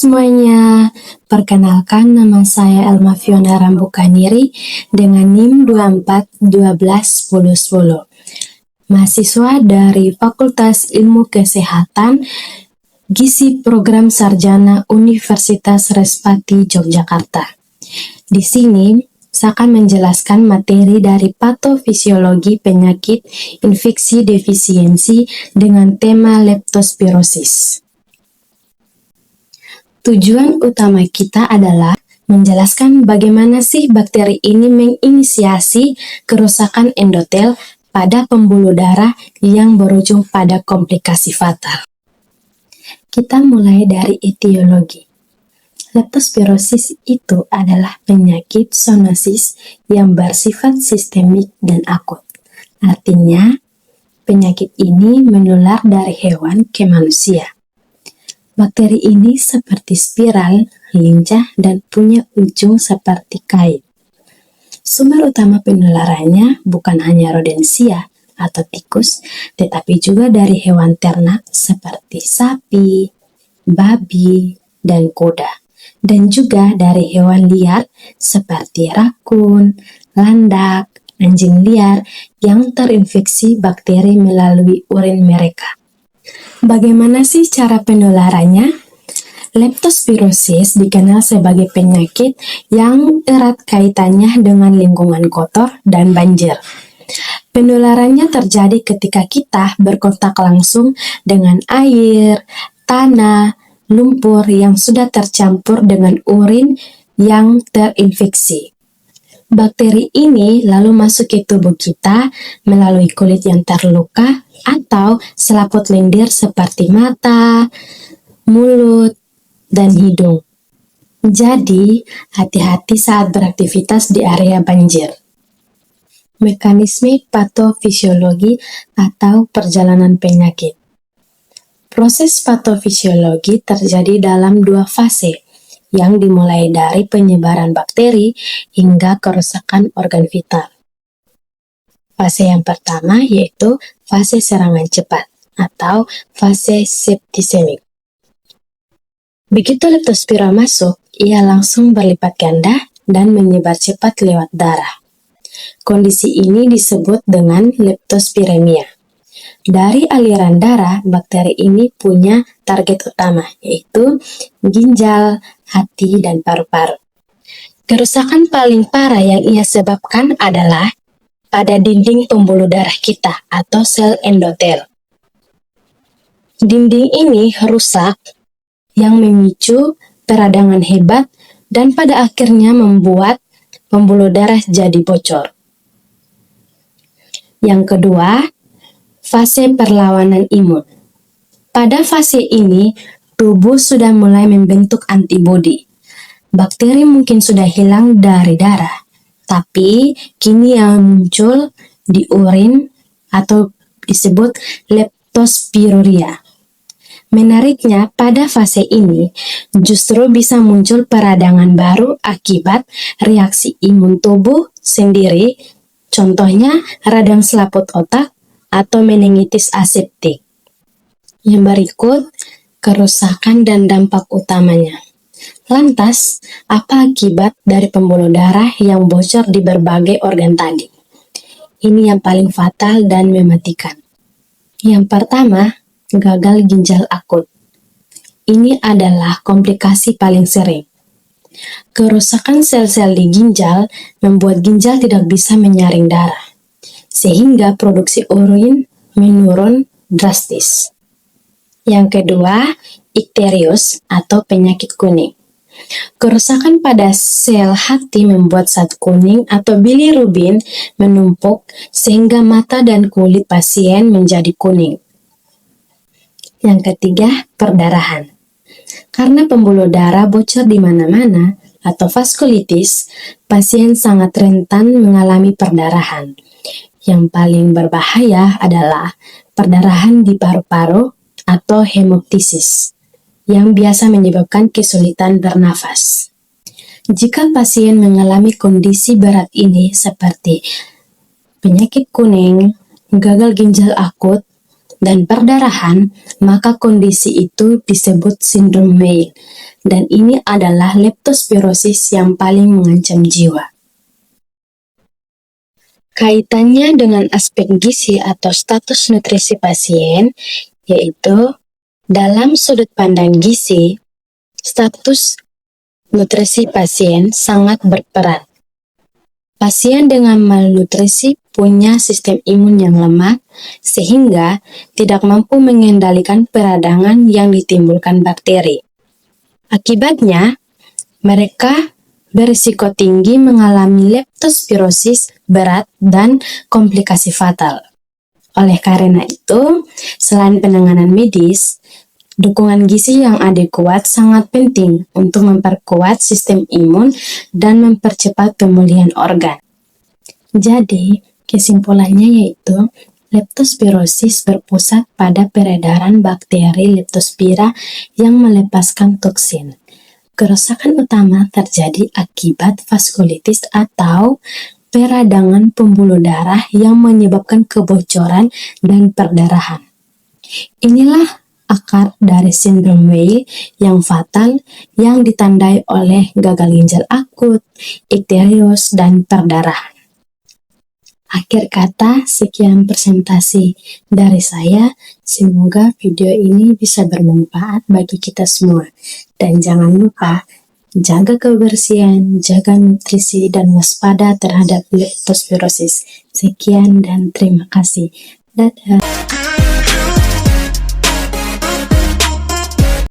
semuanya, perkenalkan nama saya Elma Fiona Rambukaniri dengan NIM 24121010. Mahasiswa dari Fakultas Ilmu Kesehatan Gizi Program Sarjana Universitas Respati Yogyakarta. Di sini, saya akan menjelaskan materi dari patofisiologi penyakit infeksi defisiensi dengan tema leptospirosis. Tujuan utama kita adalah menjelaskan bagaimana sih bakteri ini menginisiasi kerusakan endotel pada pembuluh darah yang berujung pada komplikasi fatal. Kita mulai dari etiologi. Leptospirosis itu adalah penyakit zoonosis yang bersifat sistemik dan akut. Artinya, penyakit ini menular dari hewan ke manusia. Bakteri ini seperti spiral, lincah, dan punya ujung seperti kait. Sumber utama penularannya bukan hanya rodensia atau tikus, tetapi juga dari hewan ternak seperti sapi, babi, dan kuda, dan juga dari hewan liar seperti rakun, landak, anjing liar yang terinfeksi bakteri melalui urin mereka. Bagaimana sih cara penularannya? Leptospirosis dikenal sebagai penyakit yang erat kaitannya dengan lingkungan kotor dan banjir. Penularannya terjadi ketika kita berkontak langsung dengan air, tanah, lumpur yang sudah tercampur dengan urin yang terinfeksi. Bakteri ini lalu masuk ke tubuh kita melalui kulit yang terluka atau selaput lendir seperti mata, mulut, dan hidung. Jadi, hati-hati saat beraktivitas di area banjir. Mekanisme patofisiologi atau perjalanan penyakit. Proses patofisiologi terjadi dalam dua fase, yang dimulai dari penyebaran bakteri hingga kerusakan organ vital. Fase yang pertama yaitu fase serangan cepat atau fase septisemik. Begitu leptospira masuk, ia langsung berlipat ganda dan menyebar cepat lewat darah. Kondisi ini disebut dengan leptospiremia. Dari aliran darah, bakteri ini punya target utama, yaitu ginjal, hati, dan paru-paru. Kerusakan paling parah yang ia sebabkan adalah pada dinding pembuluh darah kita atau sel endotel. Dinding ini rusak yang memicu peradangan hebat dan pada akhirnya membuat pembuluh darah jadi bocor. Yang kedua, fase perlawanan imun. Pada fase ini, tubuh sudah mulai membentuk antibodi. Bakteri mungkin sudah hilang dari darah, tapi kini yang muncul di urin atau disebut leptospiruria. Menariknya, pada fase ini justru bisa muncul peradangan baru akibat reaksi imun tubuh sendiri, contohnya radang selaput otak atau meningitis aseptik. Yang berikut, kerusakan dan dampak utamanya. Lantas, apa akibat dari pembuluh darah yang bocor di berbagai organ tadi? Ini yang paling fatal dan mematikan. Yang pertama, gagal ginjal akut. Ini adalah komplikasi paling sering. Kerusakan sel-sel di ginjal membuat ginjal tidak bisa menyaring darah, sehingga produksi urin menurun drastis. Yang kedua, ikterius atau penyakit kuning. Kerusakan pada sel hati membuat zat kuning atau bilirubin menumpuk sehingga mata dan kulit pasien menjadi kuning. Yang ketiga, perdarahan. Karena pembuluh darah bocor di mana-mana atau vaskulitis, pasien sangat rentan mengalami perdarahan. Yang paling berbahaya adalah perdarahan di paru-paru atau hemoptisis, yang biasa menyebabkan kesulitan bernafas. Jika pasien mengalami kondisi berat ini seperti penyakit kuning, gagal ginjal akut, dan perdarahan, maka kondisi itu disebut sindrom Weil. Dan ini adalah leptospirosis yang paling mengancam jiwa. Kaitannya dengan aspek gizi atau status nutrisi pasien, yaitu dalam sudut pandang gizi, status nutrisi pasien sangat berperan. Pasien dengan malnutrisi punya sistem imun yang lemah, sehingga tidak mampu mengendalikan peradangan yang ditimbulkan bakteri. Akibatnya, mereka berisiko tinggi mengalami leptospirosis berat dan komplikasi fatal. Oleh karena itu, selain penanganan medis, dukungan gizi yang adekuat sangat penting untuk memperkuat sistem imun dan mempercepat pemulihan organ. Jadi, kesimpulannya yaitu leptospirosis berpusat pada peredaran bakteri Leptospira yang melepaskan toksin. Kerusakan utama terjadi akibat vaskulitis atau peradangan pembuluh darah yang menyebabkan kebocoran dan perdarahan. Inilah akar dari sindrom Weil yang fatal yang ditandai oleh gagal ginjal akut, ikterius, dan perdarahan. Akhir kata, sekian presentasi dari saya. Semoga video ini bisa bermanfaat bagi kita semua. Dan jangan lupa, jaga kebersihan, jaga nutrisi, dan waspada terhadap leptospirosis. Sekian dan terima kasih. Dadah.